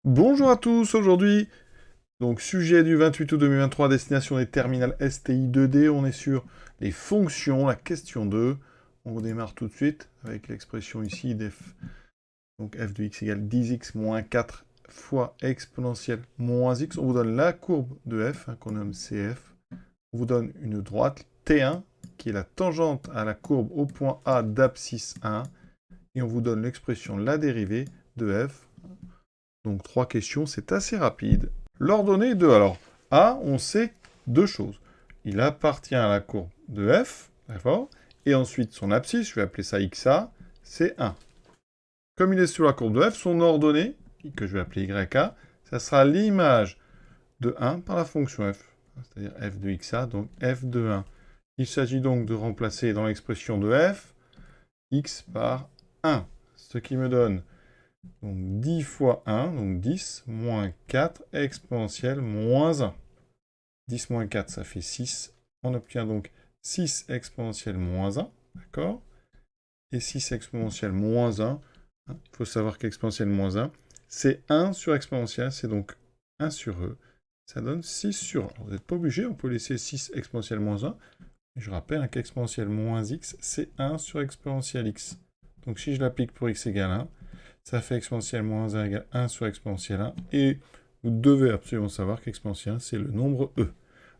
Bonjour à tous, aujourd'hui, donc sujet du 28 août 2023, destination des terminales STI 2D, on est sur les fonctions, la question 2. On redémarre tout de suite avec l'expression ici d'f, donc f de x égale 10x moins 4 fois exponentielle moins x. On vous donne la courbe de f, qu'on nomme CF. On vous donne une droite T1, qui est la tangente à la courbe au point A d'abscisse 1. Et on vous donne l'expression la dérivée de f. Donc 3 questions, c'est assez rapide. L'ordonnée de, alors, A, on sait deux choses. Il appartient à la courbe de f, d'accord. Et ensuite, son abscisse, je vais appeler ça xa, c'est 1. Comme il est sur la courbe de f, son ordonnée, que je vais appeler yk, ça sera l'image de 1 par la fonction f, c'est-à-dire f de xa, donc f de 1. Il s'agit donc de remplacer dans l'expression de f, x par 1, ce qui me donne donc 10 fois 1, donc 10, moins 4, exponentielle, moins 1. 10 moins 4, ça fait 6. On obtient donc 6 exponentielle moins 1, d'accord. Et 6 exponentielle moins 1, il faut savoir qu'exponentielle moins 1, c'est 1 sur exponentielle, c'est donc 1 sur e. Ça donne 6 sur 1. Vous n'êtes pas obligé, on peut laisser 6 exponentielle moins 1. Mais je rappelle qu'exponentielle moins x, c'est 1 sur exponentielle x. Donc si je l'applique pour x égale 1, ça fait exponentielle moins 1 égale 1 sur exponentielle 1. Et vous devez absolument savoir qu'exponentielle 1, c'est le nombre e.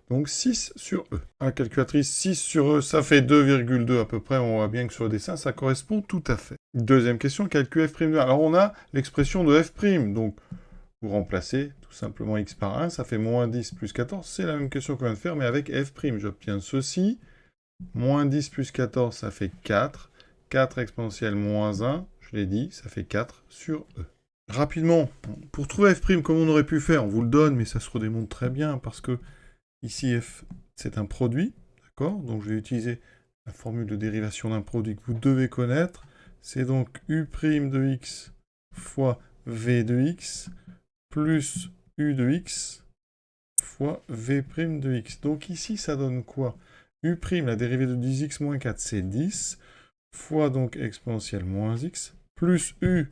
Donc 6 sur e. À la calculatrice, 6 sur e, ça fait 2,2 à peu près. On voit bien que sur le dessin, ça correspond tout à fait. Deuxième question, calcul f'. Alors on a l'expression de f'. Donc vous remplacez tout simplement x par 1, ça fait moins 10 plus 14. C'est la même question qu'on vient de faire, mais avec f'. J'obtiens ceci. Moins 10 plus 14, ça fait 4. 4 exponentielle moins 1, je l'ai dit, ça fait 4 sur e. Rapidement, pour trouver f', comme on aurait pu faire, on vous le donne, mais ça se redémontre très bien, parce que ici, f, c'est un produit, d'accord. Donc je vais utiliser la formule de dérivation d'un produit que vous devez connaître. C'est donc u' de x fois v de x, plus u de x fois v' de x. Donc ici, ça donne quoi? U', la dérivée de 10x moins 4, c'est 10, fois donc exponentielle moins x, plus u,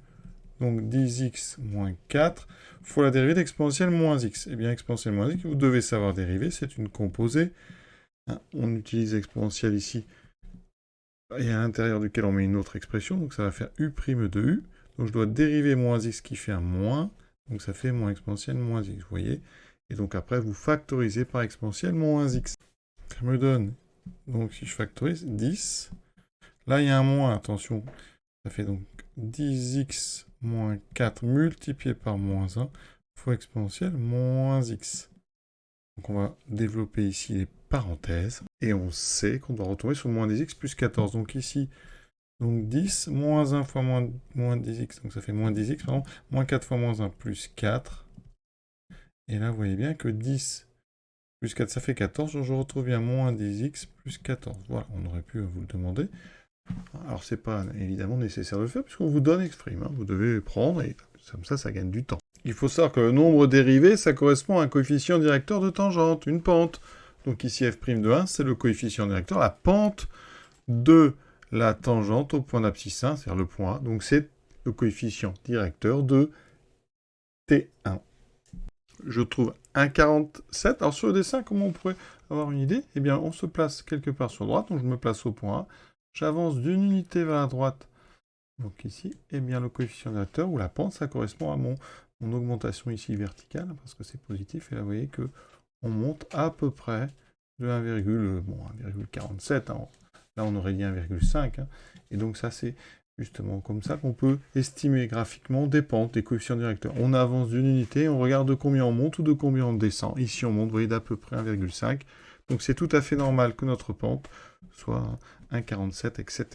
donc 10x moins 4, fois la dérivée d'exponentielle moins x. Eh bien, exponentielle moins x, vous devez savoir dériver, c'est une composée. On utilise exponentielle ici, et à l'intérieur duquel on met une autre expression, donc ça va faire u' de u. Donc je dois dériver moins x qui fait un moins, donc ça fait moins exponentielle moins x, vous voyez. Et donc après, vous factorisez par exponentielle moins x. Ça me donne, donc si je factorise, 10. Là, il y a un moins, attention. Ça fait donc 10x moins 4 multiplié par moins 1 fois exponentielle moins x. Donc on va développer ici les parenthèses. Et on sait qu'on doit retomber sur moins 10x plus 14. Donc ici, donc 10, moins 1 fois moins 10x, donc ça fait moins 10x, pardon, moins 4 fois moins 1 plus 4. Et là, vous voyez bien que 10 plus 4, ça fait 14. Donc je retrouve bien moins 10x plus 14. Voilà, on aurait pu vous le demander. Alors, c'est pas évidemment nécessaire de le faire, puisqu'on vous donne exprime. Vous devez prendre, et comme ça gagne du temps. Il faut savoir que le nombre dérivé, ça correspond à un coefficient directeur de tangente, une pente. Donc ici, f' de 1, c'est le coefficient directeur, la pente de la tangente au point d'abscisse 1, c'est-à-dire le point A. Donc c'est le coefficient directeur de T1. Je trouve 1,47. Alors sur le dessin, comment on pourrait avoir une idée? Eh bien, on se place quelque part sur droite, donc je me place au point A. J'avance d'une unité vers la droite. Donc ici, eh bien, le coefficient directeur, ou la pente, ça correspond à mon augmentation ici verticale, parce que c'est positif. Et là, vous voyez que on monte à peu près de 1,47. Hein. Là, on aurait dit 1,5. Hein. Et donc ça, c'est justement comme ça qu'on peut estimer graphiquement des pentes, des coefficients directeurs. On avance d'une unité, on regarde de combien on monte ou de combien on descend. Ici, on monte, vous voyez, d'à peu près 1,5. Donc c'est tout à fait normal que notre pente soit 1,47, etc.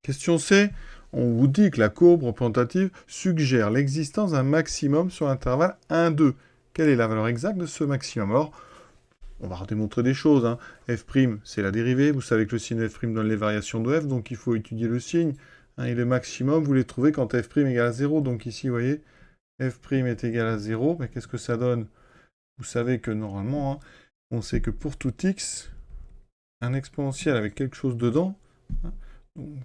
Question C. On vous dit que la courbe représentative suggère l'existence d'un maximum sur l'intervalle 1,2. Quelle est la valeur exacte de ce maximum? Alors, on va démontrer des choses. Hein. F', c'est la dérivée. Vous savez que le signe f' donne les variations de f, donc il faut étudier le signe. Hein, et le maximum, vous les trouvez quand f' égale à 0. Donc ici, vous voyez, f' est égal à 0. Mais qu'est-ce que ça donne? Vous savez que normalement, hein, on sait que pour tout x, un exponentiel avec quelque chose dedans, hein, donc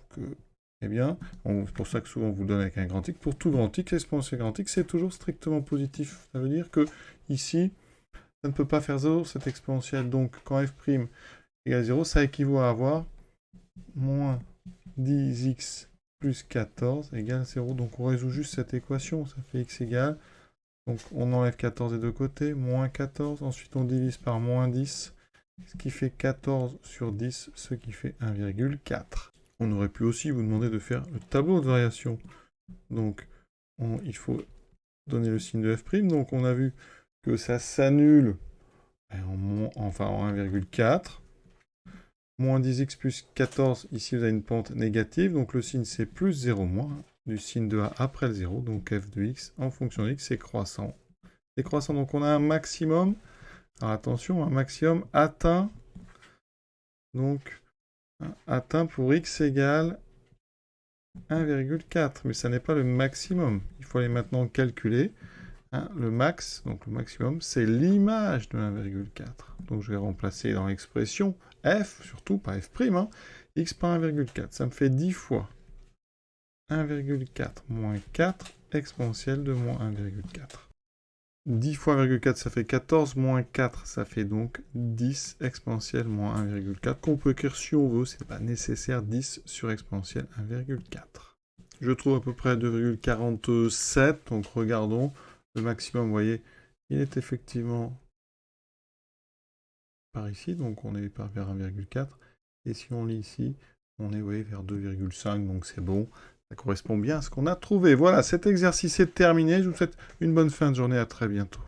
Eh bien, c'est pour ça que souvent on vous le donne avec un grand X. Pour tout grand X, exponentielle grand X, c'est toujours strictement positif. Ça veut dire que ici, ça ne peut pas faire 0, cette exponentielle. Donc, quand f' égale 0, ça équivaut à avoir moins 10x plus 14 égale 0. Donc, on résout juste cette équation. Ça fait x égale. Donc, on enlève 14 des deux côtés, moins 14. Ensuite, on divise par moins 10, ce qui fait 14 sur 10, ce qui fait 1,4. On aurait pu aussi vous demander de faire le tableau de variation. Donc, il faut donner le signe de f'. Donc, on a vu que ça s'annule en 1,4. Moins 10x plus 14, ici vous avez une pente négative. Donc, le signe c'est plus 0 moins, du signe de A après le 0. Donc, f de x en fonction de x, c'est croissant. C'est croissant, donc on a un maximum. Alors, attention, un maximum atteint. Donc, atteint pour x égale 1,4, mais ça n'est pas le maximum. Il faut aller maintenant calculer le max, donc le maximum, c'est l'image de 1,4. Donc je vais remplacer dans l'expression f, surtout pas f', x par 1,4. Ça me fait 10 fois 1,4 moins 4 exponentielle de moins 1,4. 10 fois 1,4, ça fait 14, moins 4, ça fait donc 10 exponentielle moins 1,4, qu'on peut écrire si on veut, c'est pas nécessaire, 10 sur exponentielle 1,4. Je trouve à peu près 2,47, donc regardons, le maximum, vous voyez, il est effectivement par ici, donc on est vers 1,4, et si on lit ici, on est vers 2,5, donc c'est bon. Ça correspond bien à ce qu'on a trouvé. Voilà, cet exercice est terminé. Je vous souhaite une bonne fin de journée. À très bientôt.